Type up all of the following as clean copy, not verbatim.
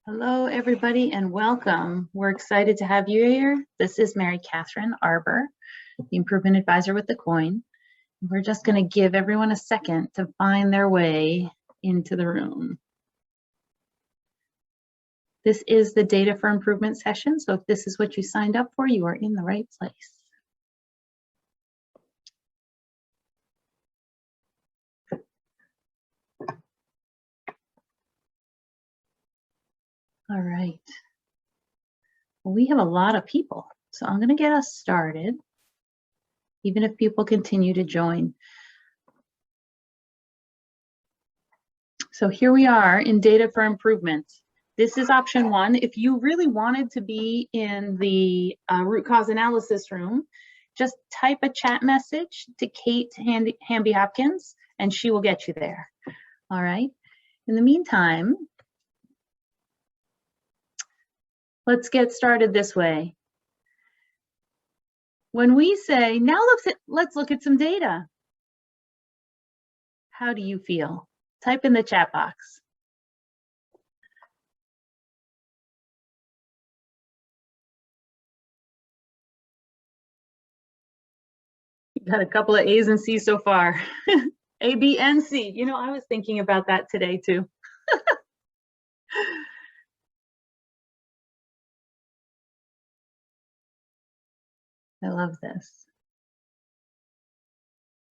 Hello, everybody, and welcome. We're excited to have you here. This is Mary Catherine Arbor, the Improvement Advisor with the Coin. We're just going to give everyone a second to find their way into the room. This is the Data for Improvement session, so if this is what you signed up for, you are in the right place. All right. Well, we have a lot of people, so I'm going to get us started, even if people continue to join. So here we are in Data for Improvement. This is option one. If you really wanted to be in the root cause analysis room, just type a chat message to Kate Hamby-Hopkins and she will get you there. All right. In the meantime, let's get started this way. When we say, now let's look at some data, how do you feel? Type in the chat box. Got a couple of A's and C's so far. A, B, and C. You know, I was thinking about that today too. I love this.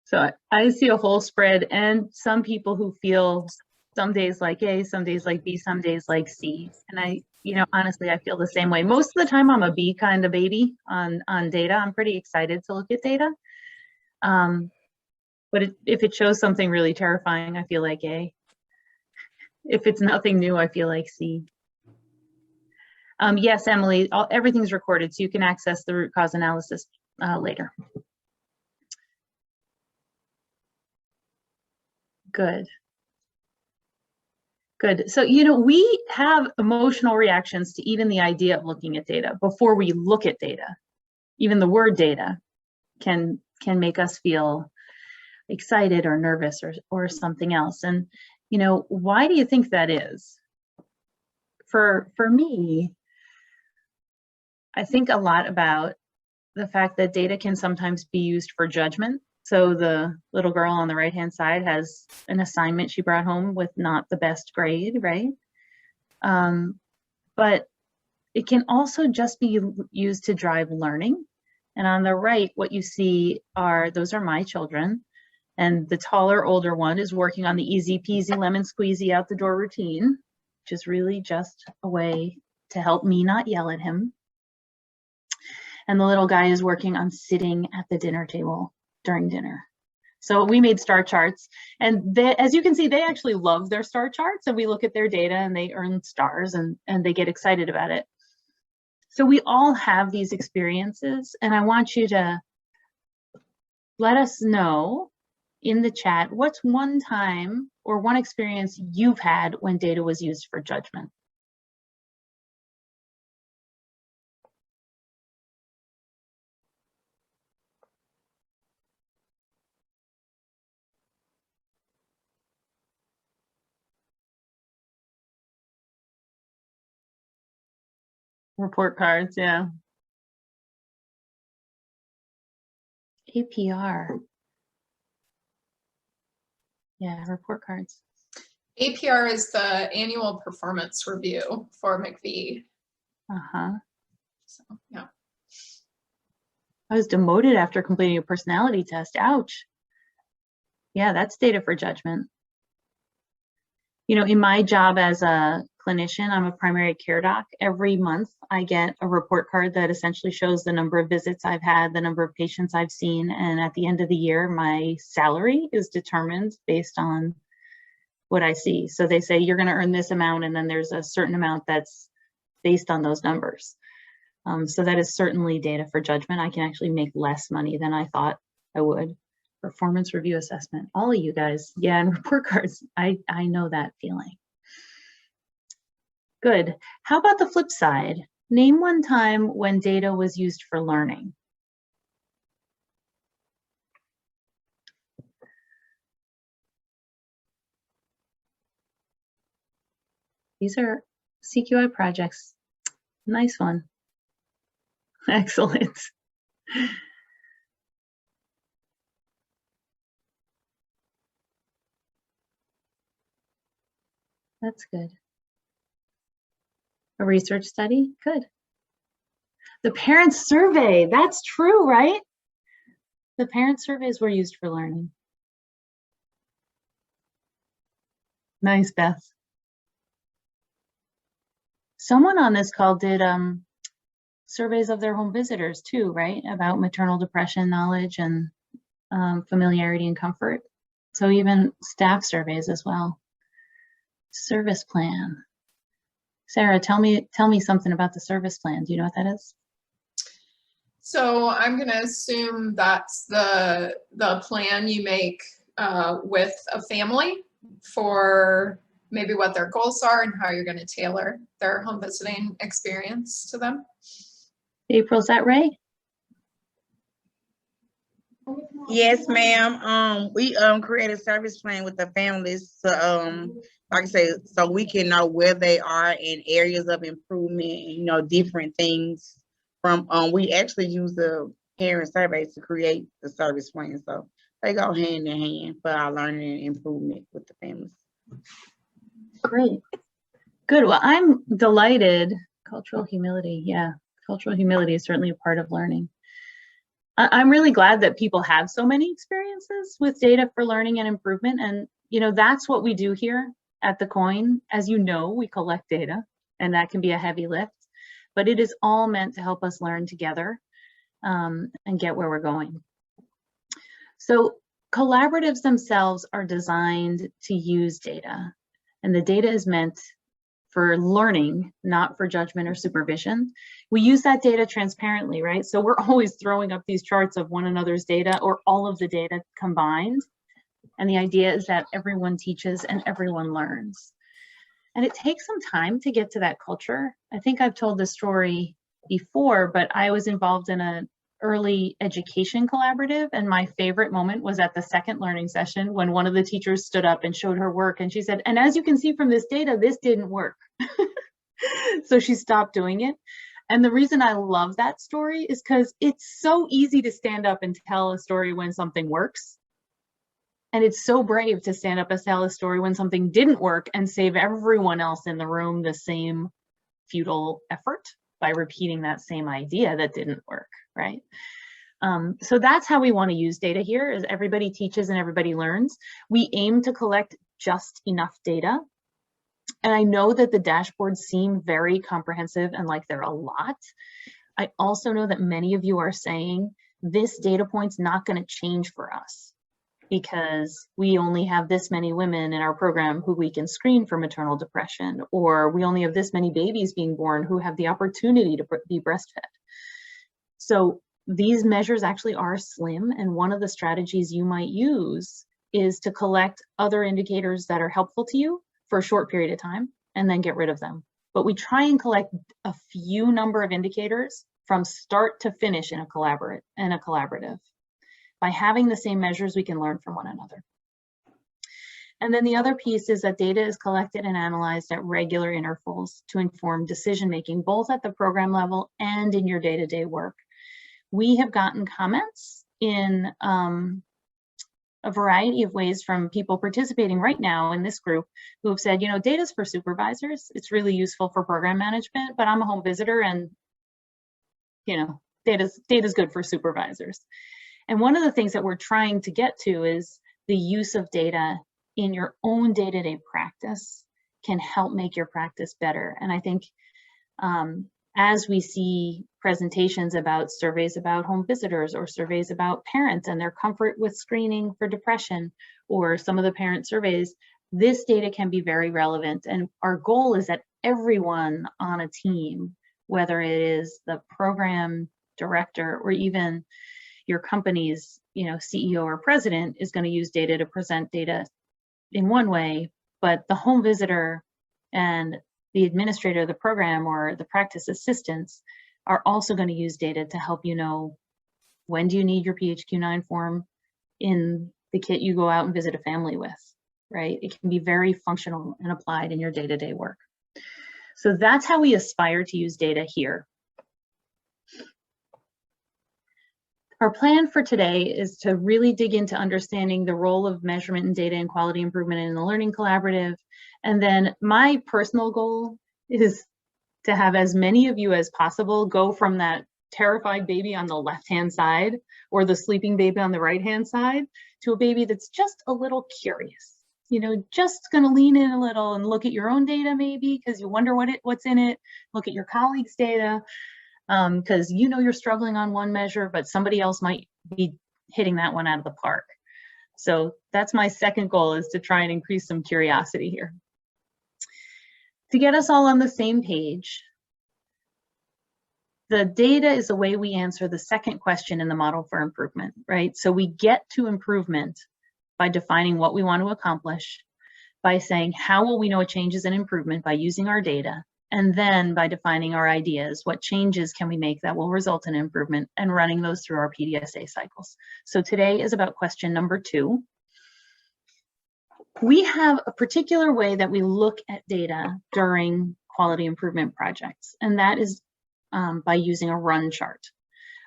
So I see a whole spread and some people who feel some days like A, some days like B, some days like C. And honestly, I feel the same way. Most of the time I'm a B kind of baby on data. I'm pretty excited to look at data. But if it shows something really terrifying, I feel like A. If it's nothing new, I feel like C. Yes, Emily, everything's recorded, so you can access the root cause analysis later. Good. Good. So, we have emotional reactions to even the idea of looking at data before we look at data. Even the word data can make us feel excited or nervous or something else. And, why do you think that is? For me, I think a lot about the fact that data can sometimes be used for judgment. So the little girl on the right-hand side has an assignment she brought home with not the best grade, right? But it can also just be used to drive learning. And on the right, what you see those are my children. And the taller, older one is working on the easy peasy lemon squeezy out the door routine, which is really just a way to help me not yell at him. And the little guy is working on sitting at the dinner table during dinner. So we made star charts, and as you can see, they actually love their star charts, and we look at their data and they earn stars and they get excited about it. So we all have these experiences, and I want you to let us know in the chat what's one time or one experience you've had when data was used for judgment. Report cards, yeah. APR. Yeah, report cards. APR is the annual performance review for McVie. Uh-huh. So, yeah. I was demoted after completing a personality test. Ouch. Yeah, that's data for judgment. In my job as a clinician, I'm a primary care doc. Every month I get a report card that essentially shows the number of visits I've had, the number of patients I've seen, and at the end of the year, my salary is determined based on what I see. So they say you're going to earn this amount, and then there's a certain amount that's based on those numbers. So that is certainly data for judgment. I can actually make less money than I thought I would. Performance review assessment, all of you guys. Yeah, and report cards, I know that feeling. Good. How about the flip side? Name one time when data was used for learning. These are CQI projects. Nice one. Excellent. That's good. A research study? Good. The parent survey, that's true, right? The parent surveys were used for learning. Nice, Beth. Someone on this call did surveys of their home visitors too, right? About maternal depression knowledge and familiarity and comfort. So even staff surveys as well. Service plan. Sarah, tell me something about the service plan. Do you know what that is? So I'm going to assume that's the plan you make with a family for maybe what their goals are and how you're going to tailor their home visiting experience to them. April, is that right? Yes, ma'am. We create a service plan with the families to like I say, so we can know where they are in areas of improvement, you know, different things from we actually use the parent surveys to create the service plan. So they go hand in hand for our learning and improvement with the families. Great. Good. Well, I'm delighted. Cultural humility. Yeah. Cultural humility is certainly a part of learning. I'm really glad that people have so many experiences with data for learning and improvement. And, you know, that's what we do here at the Coin. As you know, we collect data, and that can be a heavy lift, but it is all meant to help us learn together and get where we're going. So collaboratives themselves are designed to use data, and the data is meant for learning, not for judgment or supervision. We use that data transparently, right? So we're always throwing up these charts of one another's data or all of the data combined. And the idea is that everyone teaches and everyone learns. And it takes some time to get to that culture. I think I've told this story before, but I was involved in an early education collaborative, and my favorite moment was at the second learning session when one of the teachers stood up and showed her work, and she said, and as you can see from this data, this didn't work. So she stopped doing it. And the reason I love that story is because it's so easy to stand up and tell a story when something works. And it's so brave to stand up and tell a story when something didn't work and save everyone else in the room the same futile effort by repeating that same idea that didn't work, right? So that's how we want to use data here, is everybody teaches and everybody learns. We aim to collect just enough data. And I know that the dashboards seem very comprehensive and like they're a lot. I also know that many of you are saying this data point's not going to change for us because we only have this many women in our program who we can screen for maternal depression, or we only have this many babies being born who have the opportunity to be breastfed. So these measures actually are slim, and one of the strategies you might use is to collect other indicators that are helpful to you for a short period of time and then get rid of them. But we try and collect a few number of indicators from start to finish in a collaborative. By having the same measures, we can learn from one another. And then the other piece is that data is collected and analyzed at regular intervals to inform decision-making, both at the program level and in your day-to-day work. We have gotten comments in a variety of ways from people participating right now in this group who have said, you know, data's for supervisors. It's really useful for program management, but I'm a home visitor and, you know, data's good for supervisors. And one of the things that we're trying to get to is the use of data in your own day-to-day practice can help make your practice better. And I think as we see presentations about surveys about home visitors or surveys about parents and their comfort with screening for depression, or some of the parent surveys, this data can be very relevant. And our goal is that everyone on a team, whether it is the program director or even your company's, you know, CEO or president, is going to use data to present data in one way, but the home visitor and the administrator of the program or the practice assistants are also going to use data to help you know, when do you need your PHQ-9 form in the kit you go out and visit a family with, right? It can be very functional and applied in your day-to-day work. So that's how we aspire to use data here. Our plan for today is to really dig into understanding the role of measurement and data and quality improvement in the Learning Collaborative. And then my personal goal is to have as many of you as possible go from that terrified baby on the left-hand side or the sleeping baby on the right-hand side to a baby that's just a little curious, you know, just gonna lean in a little and look at your own data maybe because you wonder what's in it, look at your colleagues' data, because you know you're struggling on one measure, but somebody else might be hitting that one out of the park. So that's my second goal, is to try and increase some curiosity here. To get us all on the same page, the data is the way we answer the second question in the model for improvement, right? So we get to improvement by defining what we want to accomplish, by saying how will we know a change is an improvement by using our data, and then by defining our ideas, what changes can we make that will result in improvement, and running those through our PDSA cycles. So today is about question number 2. We have a particular way that we look at data during quality improvement projects, and that is by using a run chart.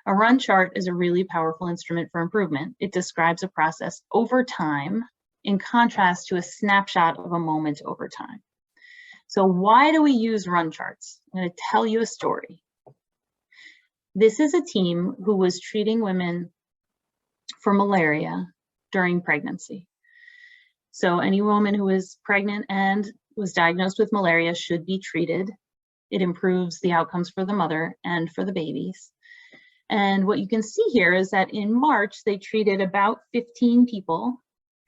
A run chart is a really powerful instrument for improvement. It describes a process over time in contrast to a snapshot of a moment over time. So why do we use run charts? I'm going to tell you a story. This is a team who was treating women for malaria during pregnancy. So any woman who is pregnant and was diagnosed with malaria should be treated. It improves the outcomes for the mother and for the babies. And what you can see here is that in March, they treated about 15 people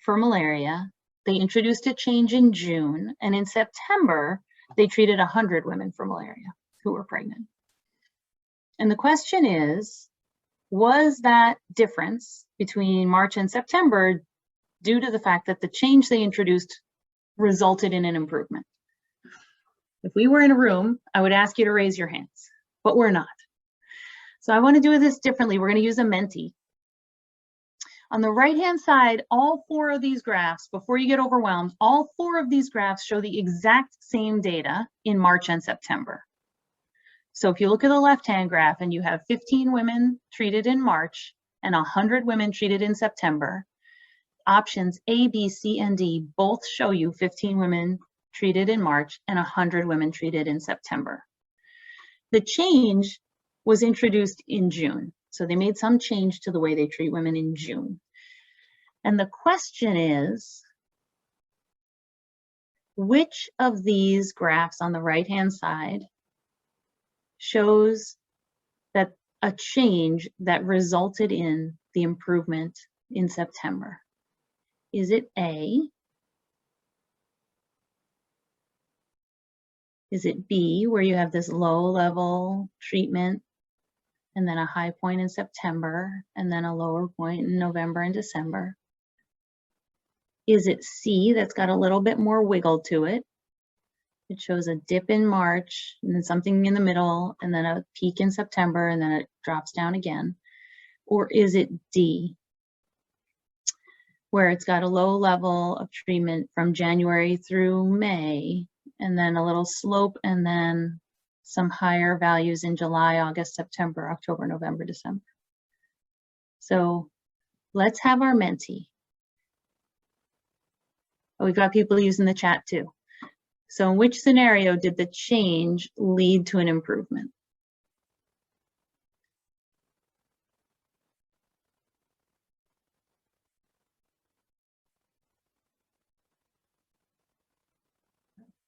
for malaria. They introduced a change in June, and in September, they treated 100 women for malaria who were pregnant. And the question is, was that difference between March and September due to the fact that the change they introduced resulted in an improvement? If we were in a room, I would ask you to raise your hands, but we're not. So I want to do this differently. We're going to use a Menti. On the right-hand side, all 4 of these graphs, before you get overwhelmed, all 4 of these graphs show the exact same data in March and September. So if you look at the left-hand graph and you have 15 women treated in March and 100 women treated in September, options A, B, C, and D both show you 15 women treated in March and 100 women treated in September. The change was introduced in June. So they made some change to the way they treat women in June. And the question is, which of these graphs on the right-hand side shows that a change that resulted in the improvement in September? Is it A? Is it B, where you have this low-level treatment and then a high point in September, and then a lower point in November and December? Is it C, that's got a little bit more wiggle to it? It shows a dip in March, and then something in the middle, and then a peak in September, and then it drops down again. Or is it D, where it's got a low level of treatment from January through May, and then a little slope, and then some higher values in July, August, September, October, November, December? So let's have our Menti. Oh, we've got people using the chat too. So in which scenario did the change lead to an improvement?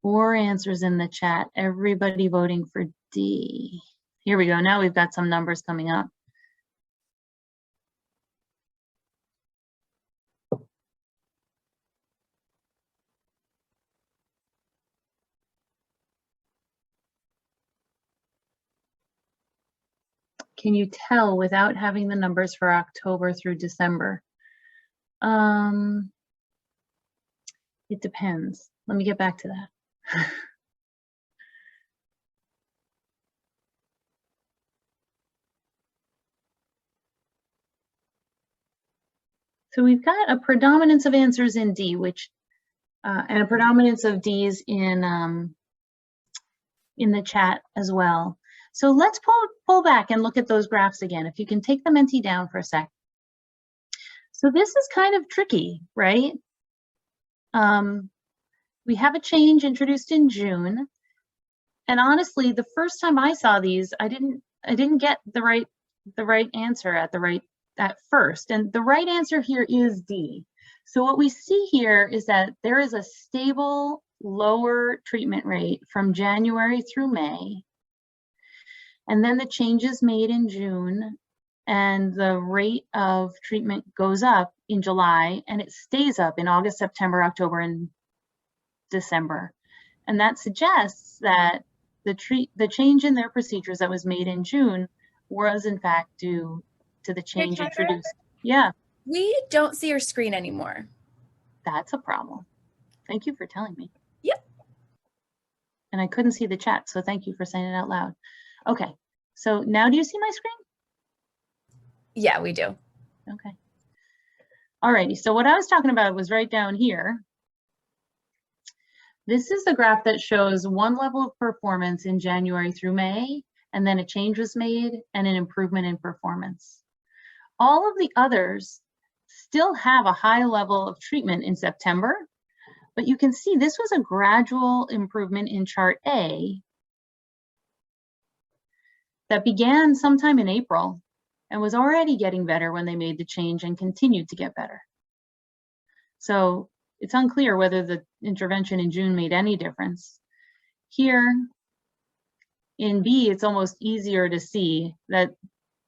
Four answers in the chat. Everybody voting for D. Here we go. Now we've got some numbers coming up. Can you tell without having the numbers for October through December? It depends. Let me get back to that. So we've got a predominance of answers in D, which and a predominance of Ds in in the chat as well. So let's pull back and look at those graphs again. If you can take the Menti down for a sec. So this is kind of tricky, right? We have a change introduced in June. And honestly, the first time I saw these, I didn't get the right answer at first. And the right answer here is D. So what we see here is that there is a stable lower treatment rate from January through May. And then the changes made in June, and the rate of treatment goes up in July, and it stays up in August, September, October, and December. And that suggests that the change in their procedures that was made in June was in fact due to the change introduced. Yeah. We don't see your screen anymore. That's a problem. Thank you for telling me. Yep. And I couldn't see the chat, so thank you for saying it out loud. Okay, so now do you see my screen? Yeah, we do. Okay. Alrighty, so what I was talking about was right down here. This is the graph that shows one level of performance in January through May, and then a change was made and an improvement in performance. All of the others still have a high level of treatment in September, but you can see this was a gradual improvement in chart A that began sometime in April and was already getting better when they made the change and continued to get better. So it's unclear whether the intervention in June made any difference. Here in B, it's almost easier to see that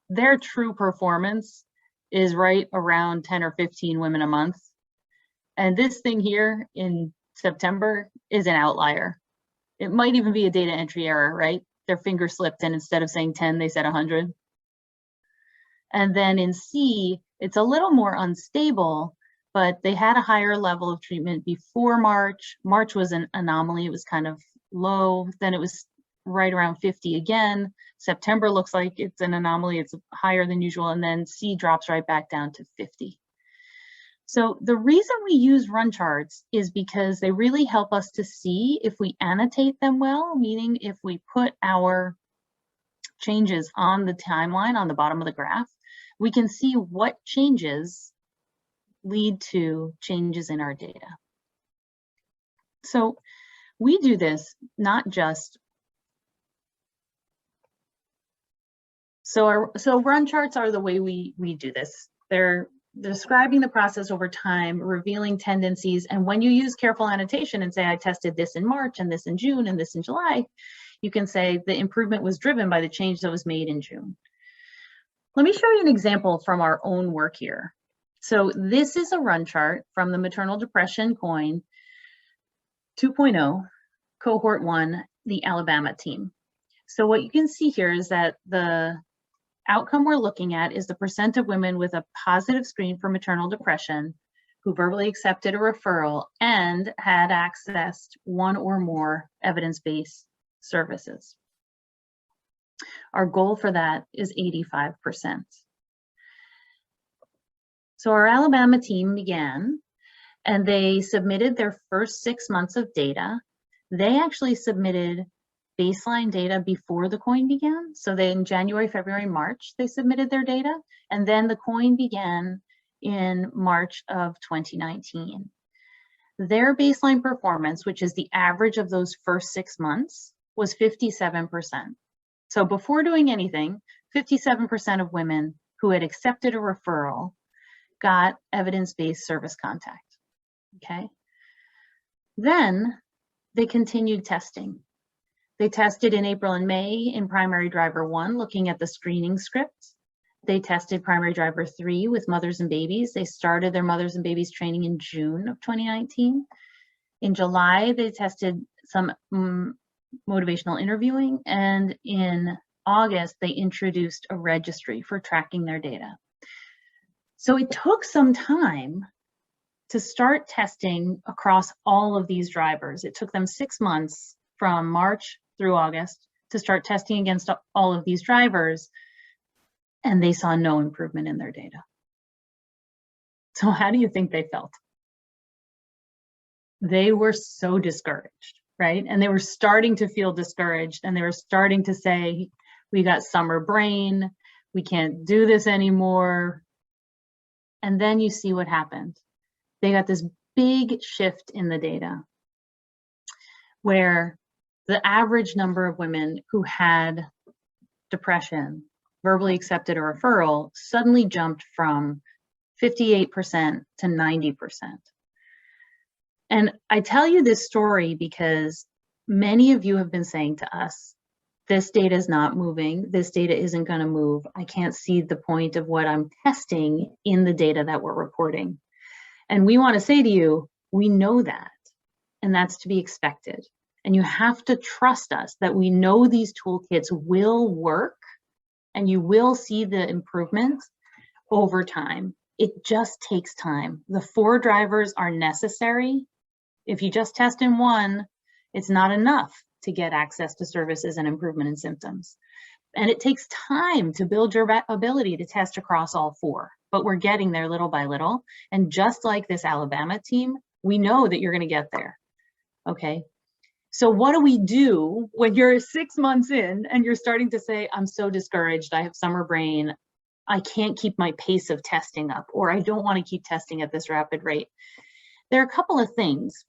their true performance is right around 10 or 15 women a month. And this thing here in September is an outlier. It might even be a data entry error, right? Their finger slipped and instead of saying 10, they said 100. And then in C, it's a little more unstable, but they had a higher level of treatment before March. March was an anomaly, it was kind of low. Then it was right around 50 again. September looks like it's an anomaly, it's higher than usual, and then C drops right back down to 50. So the reason we use run charts is because they really help us to see if we annotate them well, meaning if we put our changes on the timeline on the bottom of the graph, we can see what changes lead to changes in our data. So we do this not just So run charts are the way we do this. They're describing the process over time, revealing tendencies, and when you use careful annotation and say, I tested this in March and this in June and this in July, you can say the improvement was driven by the change that was made in June. Let me show you an example from our own work here. So this is a run chart from the Maternal Depression Coin 2.0, Cohort 1, the Alabama team. So what you can see here is that the outcome we're looking at is the percent of women with a positive screen for maternal depression who verbally accepted a referral and had accessed one or more evidence-based services. Our goal for that is 85%. So our Alabama team began and they submitted their first 6 months of data. They actually submitted baseline data before the coin began. So they, in January, February, March, they submitted their data, and then the coin began in March of 2019. Their baseline performance, which is the average of those first 6 months, was 57%. So before doing anything, 57% of women who had accepted a referral got evidence-based service contact, okay? Then they continued testing. They tested in April and May in primary driver 1, looking at the screening script. They tested primary driver 3 with mothers and babies. They started their mothers and babies training in June of 2019. In July, they tested some motivational interviewing, and in August, they introduced a registry for tracking their data. So it took some time to start testing across all of these drivers. It took them 6 months from March through August to start testing against all of these drivers, and they saw no improvement in their data. So how do you think they felt? They were so discouraged. right? And they were starting to feel discouraged, and they were starting to say, we got summer brain, we can't do this anymore. And then you see what happened. They got this big shift in the data where the average number of women who had depression, verbally accepted a referral, suddenly jumped from 58% to 90%. And I tell you this story because many of you have been saying to us, this data is not moving, this data isn't going to move. I can't see the point of what I'm testing in the data that we're reporting. And we want to say to you, we know that, and that's to be expected. And you have to trust us that we know these toolkits will work and you will see the improvements over time. It just takes time. The 4 drivers are necessary. If you just test in one, it's not enough to get access to services and improvement in symptoms. And it takes time to build your ability to test across all 4, but we're getting there little by little. And just like this Alabama team, we know that you're going to get there. Okay. So what do we do when you're 6 months in and you're starting to say, I'm so discouraged, I have summer brain, I can't keep my pace of testing up, or I don't want to keep testing at this rapid rate? There are a couple of things.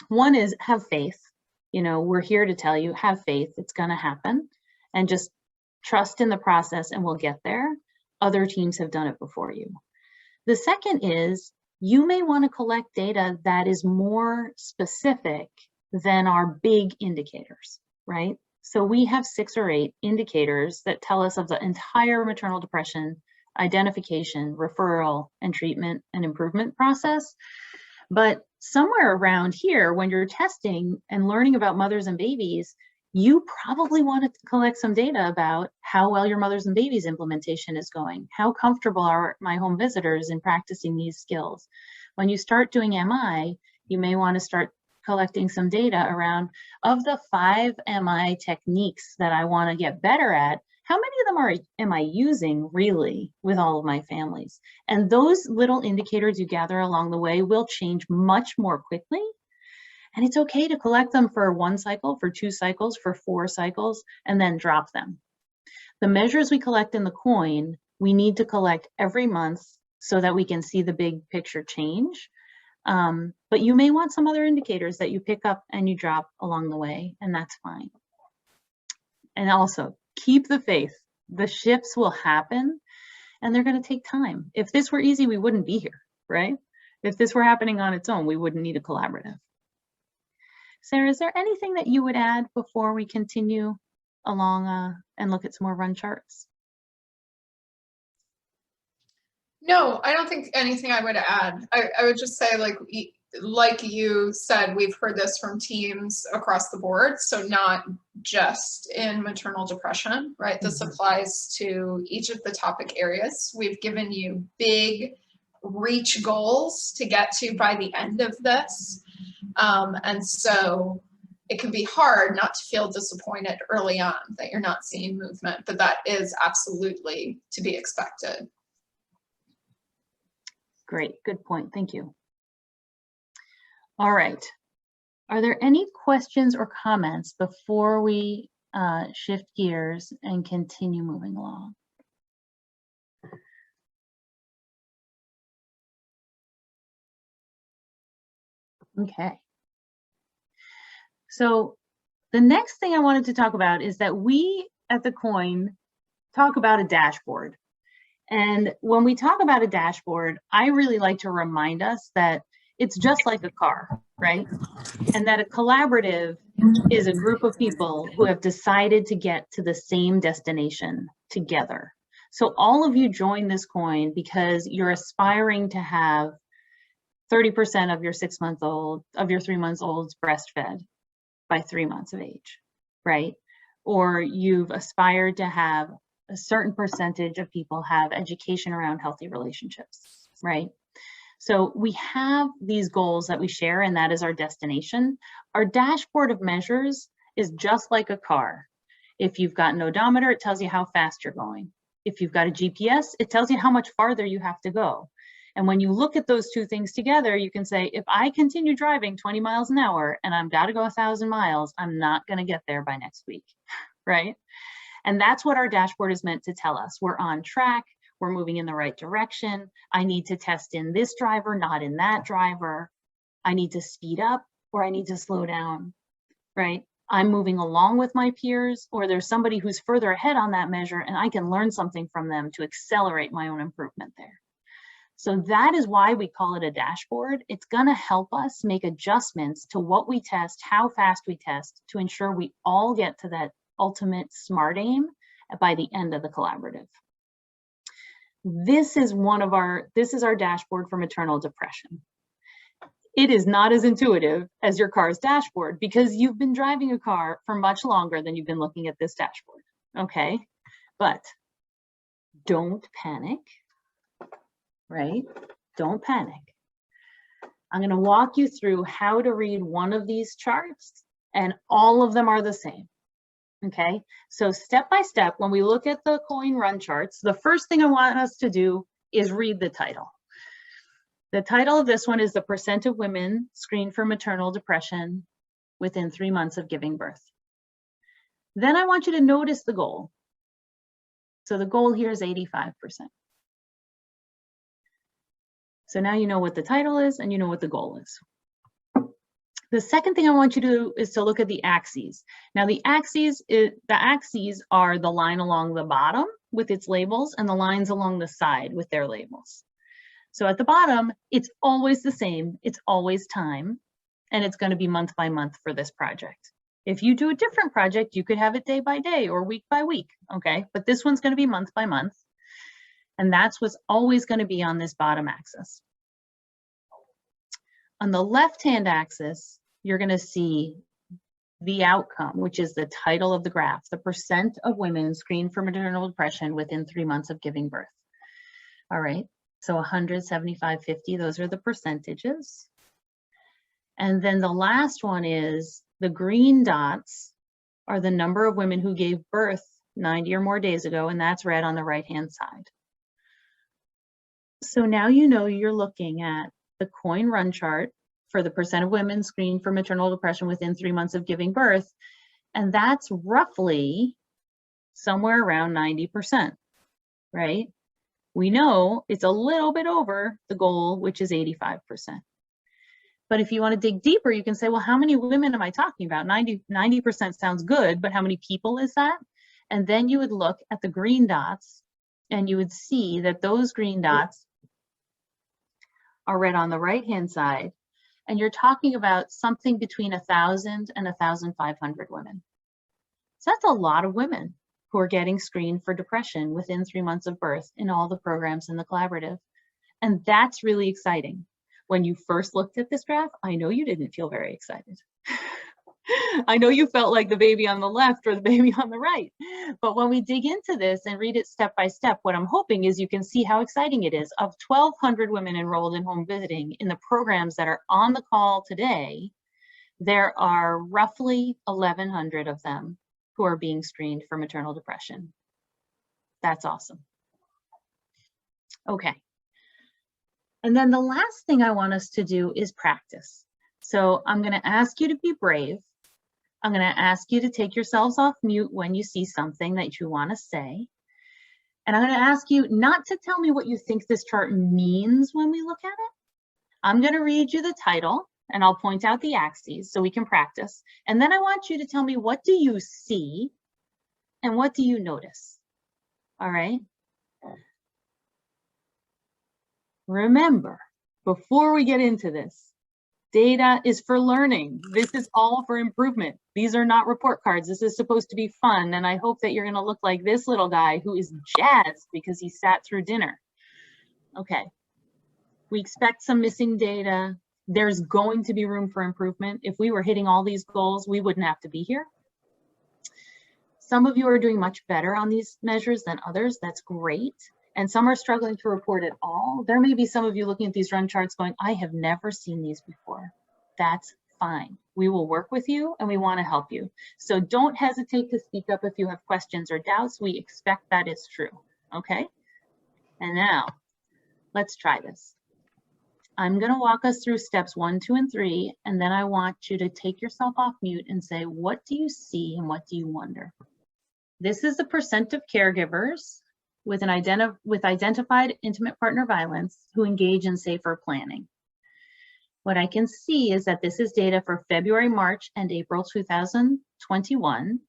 One is have faith. You know, we're here to tell you, have faith, it's going to happen, and just trust in the process and we'll get there. Other teams have done it before you. The second is you may want to collect data that is more specific than our big indicators, right? So we have 6 or 8 indicators that tell us of the entire maternal depression identification, referral, and treatment and improvement process. But somewhere around here, when you're testing and learning about mothers and babies, you probably want to collect some data about how well your mothers and babies implementation is going. How comfortable are my home visitors in practicing these skills? When you start doing MI, you may want to start collecting some data around, of the 5 MI techniques that I want to get better at, how many of them am I using really with all of my families? And those little indicators you gather along the way will change much more quickly. And it's okay to collect them for 1 cycle, for 2 cycles, for 4 cycles, and then drop them. The measures we collect in the coin, we need to collect every month so that we can see the big picture change. But you may want some other indicators that you pick up and you drop along the way, and that's fine. And also, keep the faith. The shifts will happen, and they're going to take time. If this were easy, we wouldn't be here, right? If this were happening on its own, we wouldn't need a collaborative. Sarah, is there anything that you would add before we continue along and look at some more run charts? No, I don't think anything I would add. I would just say, like you said, we've heard this from teams across the board, so not just in maternal depression, right? This applies to each of the topic areas. We've given you big reach goals to get to by the end of this. And so it can be hard not to feel disappointed early on that you're not seeing movement, but that is absolutely to be expected. Great, good point, thank you. All right, are there any questions or comments before we shift gears and continue moving along? Okay. So the next thing I wanted to talk about is that we at the Coin talk about a dashboard. And when we talk about a dashboard, I really like to remind us that it's just like a car, right? And that a collaborative is a group of people who have decided to get to the same destination together. So all of you join this Coin because you're aspiring to have 30% of your 6-month-old, of your 3-month-olds breastfed by 3 months of age, right? Or you've aspired to have a certain percentage of people have education around healthy relationships, right? So we have these goals that we share, and that is our destination. Our dashboard of measures is just like a car. If you've got an odometer, it tells you how fast you're going. If you've got a GPS, it tells you how much farther you have to go. And when you look at those two things together, you can say, if I continue driving 20 miles an hour and I've got to go 1,000 miles, I'm not going to get there by next week, right? And that's what our dashboard is meant to tell us. We're on track, we're moving in the right direction. I need to test in this driver, not in that driver. I need to speed up or I need to slow down, right? I'm moving along with my peers, or there's somebody who's further ahead on that measure and I can learn something from them to accelerate my own improvement there. So that is why we call it a dashboard. It's gonna help us make adjustments to what we test, how fast we test, to ensure we all get to that ultimate SMART aim by the end of the collaborative. This is our dashboard for maternal depression. It is not as intuitive as your car's dashboard because you've been driving a car for much longer than you've been looking at this dashboard, okay? But don't panic, right? Don't panic. I'm gonna walk you through how to read one of these charts, and all of them are the same, okay? So step by step, when we look at the coin run charts, the first thing I want us to do is read the title. The title of this one is the percent of women screened for maternal depression within 3 months of giving birth. Then I want you to notice the goal. So the goal here is 85%. So now you know what the title is and you know what the goal is. The second thing I want you to do is to look at the axes. Now the axes are the line along the bottom with its labels and the lines along the side with their labels. So at the bottom, it's always the same, it's always time, and it's gonna be month by month for this project. If you do a different project, you could have it day by day or week by week, okay? But this one's gonna be month by month, and that's what's always gonna be on this bottom axis. On the left-hand axis, you're gonna see the outcome, which is the title of the graph, the percent of women screened for maternal depression within 3 months of giving birth. All right. So 100, 75, 50, those are the percentages. And then the last one is the green dots are the number of women who gave birth 90 or more days ago, and that's red on the right-hand side. So now you know you're looking at the coin run chart for the percent of women screened for maternal depression within 3 months of giving birth, and that's roughly somewhere around 90%, right? We know it's a little bit over the goal, which is 85%. But if you want to dig deeper, you can say, well, how many women am I talking about? 90% sounds good, but how many people is that? And then you would look at the green dots and you would see that those green dots are red on the right-hand side. And you're talking about something between 1,000 and 1,500 women. So that's a lot of women who are getting screened for depression within 3 months of birth in all the programs in the collaborative. And that's really exciting. When you first looked at this graph, I know you didn't feel very excited. I know you felt like the baby on the left or the baby on the right. But when we dig into this and read it step by step, what I'm hoping is you can see how exciting it is. Of 1,200 women enrolled in home visiting in the programs that are on the call today, there are roughly 1,100 of them who are being screened for maternal depression. That's awesome. Okay. And then the last thing I want us to do is practice. So I'm going to ask you to be brave. I'm going to ask you to take yourselves off mute when you see something that you want to say. And I'm going to ask you not to tell me what you think this chart means when we look at it. I'm going to read you the title and I'll point out the axes so we can practice. And then I want you to tell me, what do you see and what do you notice? All right. Remember, before we get into this, data is for learning. This is all for improvement. These are not report cards. This is supposed to be fun. And I hope that you're going to look like this little guy who is jazzed because he sat through dinner. Okay. We expect some missing data. There's going to be room for improvement. If we were hitting all these goals, we wouldn't have to be here. Some of you are doing much better on these measures than others. That's great. And some are struggling to report at all. There may be some of you looking at these run charts going, I have never seen these before. That's fine. We will work with you and we want to help you. So don't hesitate to speak up if you have questions or doubts. We expect that is true. Okay. And now let's try this. I'm going to walk us through steps 1, 2, and 3, and then I want you to take yourself off mute and say, what do you see and what do you wonder? This is the percent of caregivers with identified intimate partner violence who engage in safer planning. What I can see is that this is data for February, March, and April 2021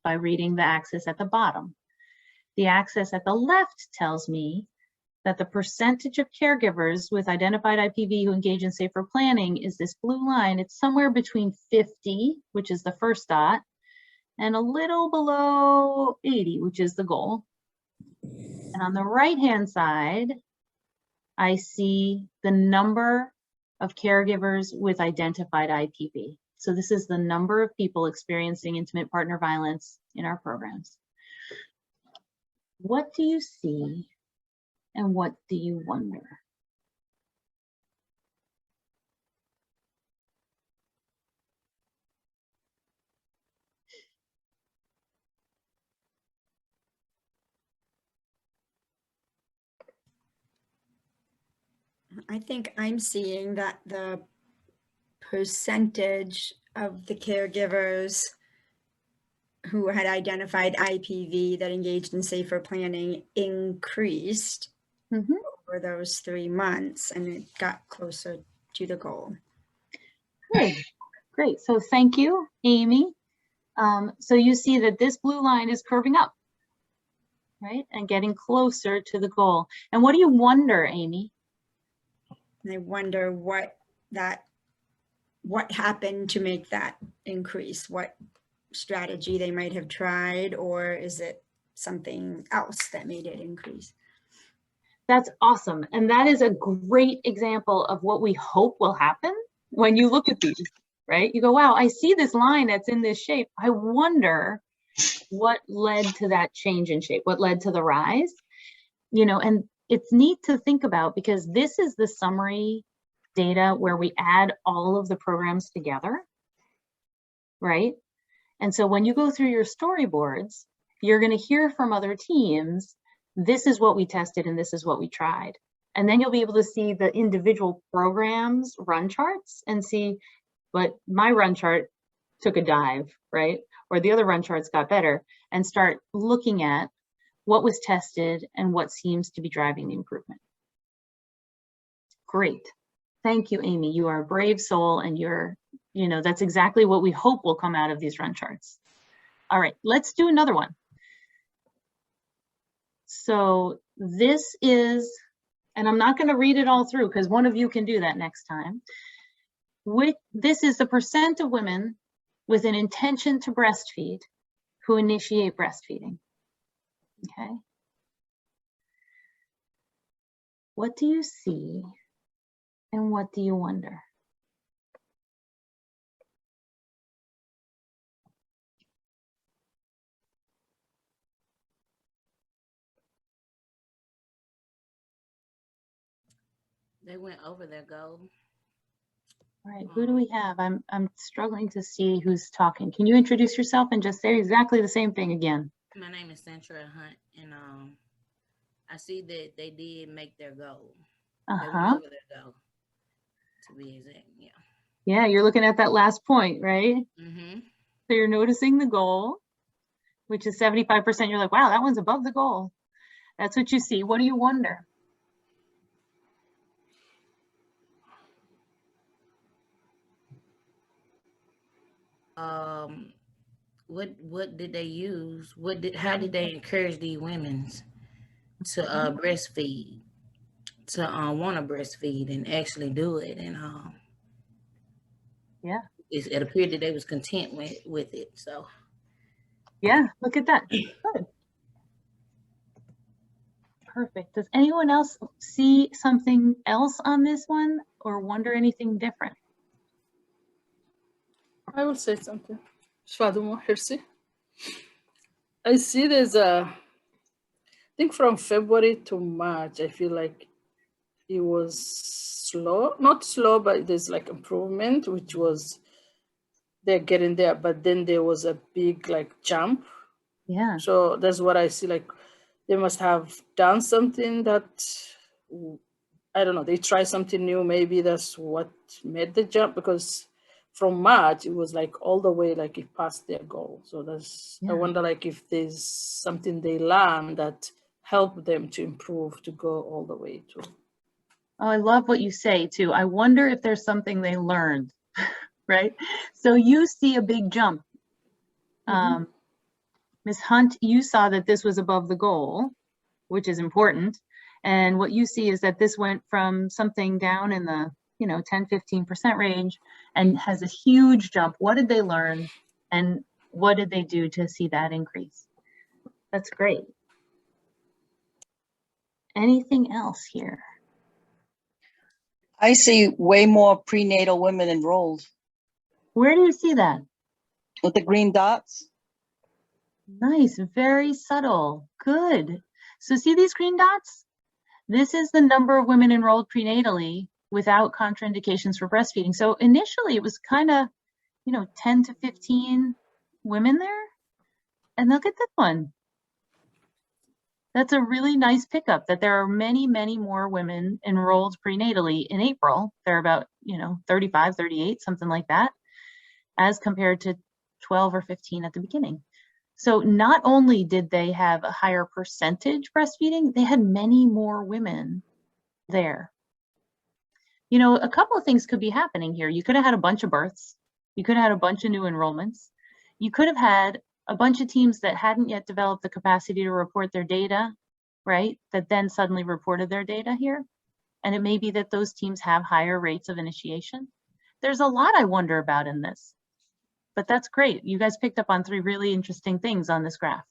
by reading the axis at the bottom. The axis at the left tells me that the percentage of caregivers with identified IPV who engage in safer planning is this blue line. It's somewhere between 50, which is the first dot, and a little below 80, which is the goal. And on the right-hand side, I see the number of caregivers with identified IPV. So this is the number of people experiencing intimate partner violence in our programs. What do you see and what do you wonder? I think I'm seeing that the percentage of the caregivers who had identified IPV that engaged in safer planning increased over those 3 months, and it got closer to the goal. Good, great. So thank you, Amy. So you see that this blue line is curving up, right? And getting closer to the goal. And what do you wonder, Amy? And I wonder what happened to make that increase, what strategy they might have tried, or is it something else that made it increase? That's awesome. And that is a great example of what we hope will happen when you look at these, right? You go, wow, I see this line that's in this shape. I wonder what led to that change in shape, what led to the rise, and it's neat to think about because this is the summary data where we add all of the programs together, right? And so when you go through your storyboards, you're going to hear from other teams, this is what we tested and this is what we tried. And then you'll be able to see the individual programs run charts and see, but my run chart took a dive, right? Or the other run charts got better, and start looking at what was tested and what seems to be driving the improvement. Great. Thank you, Amy. You are a brave soul, and that's exactly what we hope will come out of these run charts. All right, let's do another one. So this is, and I'm not going to read it all through because one of you can do that next time. This is the percent of women with an intention to breastfeed who initiate breastfeeding. Okay. What do you see and what do you wonder? They went over their goal. All right, who do we have? I'm struggling to see who's talking. Can you introduce yourself and just say exactly the same thing again? My name is Centra Hunt, and I see that they did make their goal. They went over their goal, to be exact. Yeah. Yeah, you're looking at that last point, right? Mm-hmm. So you're noticing the goal, which is 75%. You're like, wow, that one's above the goal. That's what you see. What do you wonder? What did they use? How did they encourage these women to breastfeed, to want to breastfeed and actually do it? And yeah, it appeared that they was content with it. So yeah, look at that. Good. Perfect. Does anyone else see something else on this one or wonder anything different? I will say something. Shvadumo Hirsi. I see I think from February to March, I feel like it was slow, not slow, but there's like improvement, which was they're getting there, but then there was a big like jump. Yeah. So that's what I see, like they must have done something that I don't know, they try something new. Maybe that's what made the jump, because from March, it was like all the way, like it passed their goal. So that's, I Yeah. wonder like if there's something they learned that helped them to improve, to go all the way to. Oh, I love what you say too. I wonder if there's something they learned, right? So you see a big jump. Ms. Hunt, you saw that this was above the goal, which is important. And what you see is that this went from something down in the, 10, 15% range and has a huge jump. What did they learn? And what did they do to see that increase? That's great. Anything else here? I see way more prenatal women enrolled Where do you see that? with the green dots. Nice, very subtle. Good. So see these green dots? This is the number of women enrolled prenatally without contraindications for breastfeeding. So initially it was kind of, 10 to 15 women there. And look at this one. That's a really nice pickup, that there are many, many more women enrolled prenatally in April. They're about, 35, 38, something like that, as compared to 12 or 15 at the beginning. So not only did they have a higher percentage breastfeeding, they had many more women there. A couple of things could be happening here. You could have had a bunch of births. You could have had a bunch of new enrollments. You could have had a bunch of teams that hadn't yet developed the capacity to report their data, right? That then suddenly reported their data here. And it may be that those teams have higher rates of initiation. There's a lot I wonder about in this, but that's great. You guys picked up on 3 really interesting things on this graph.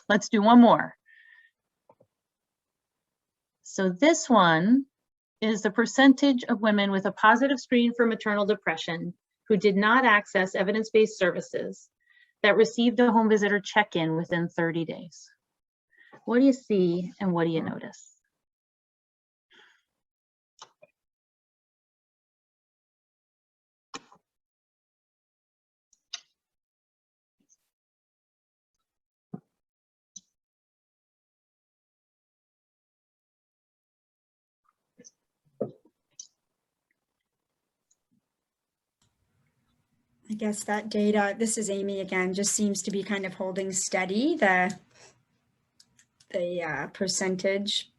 Let's do one more. So this one is the percentage of women with a positive screen for maternal depression who did not access evidence-based services that received a home visitor check-in within 30 days. What do you see and what do you notice? I guess that data, this is Amy again, just seems to be kind of holding steady, the percentage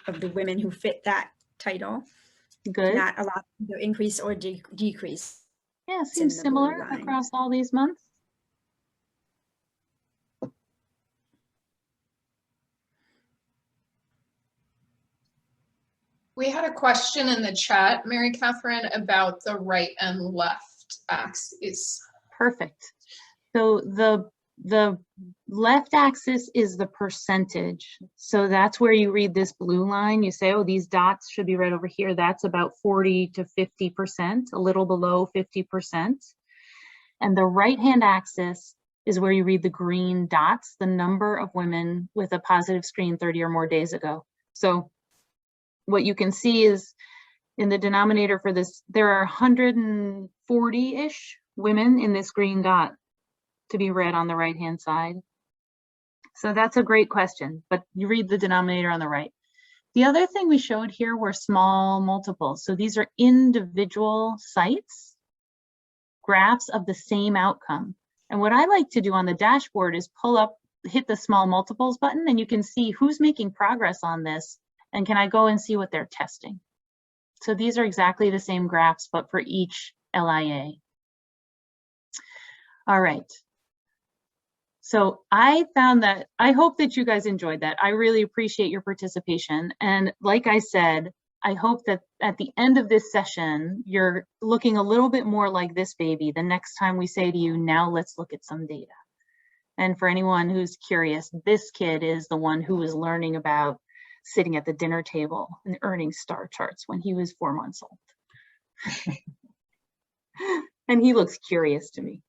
of the women who fit that title. Good. Not a lot to increase or decrease. Yeah, seems in the blue similar line. across all these months. We had a question in the chat, Mary Catherine, about the right and left axes. Perfect. So the left axis is the percentage. So that's where you read this blue line. You say, oh, these dots should be right over here. That's about 40 to 50%, a little below 50%. And the right-hand axis is where you read the green dots, the number of women with a positive screen 30 or more days ago. So what you can see is in the denominator for this, there are 140-ish women in this green dot to be read on the right-hand side. So that's a great question, but you read the denominator on the right. The other thing we showed here were small multiples. So these are individual sites, graphs of the same outcome. And what I like to do on the dashboard is pull up, hit the small multiples button, and you can see who's making progress on this. And can I go and see what they're testing? So these are exactly the same graphs, but for each LIA. All right. So I found that, I hope that you guys enjoyed that. I really appreciate your participation. And like I said, I hope that at the end of this session, you're looking a little bit more like this baby the next time we say to you, now let's look at some data. And for anyone who's curious, this kid is the one who was learning about sitting at the dinner table and earning star charts when he was 4 months old. And he looks curious to me.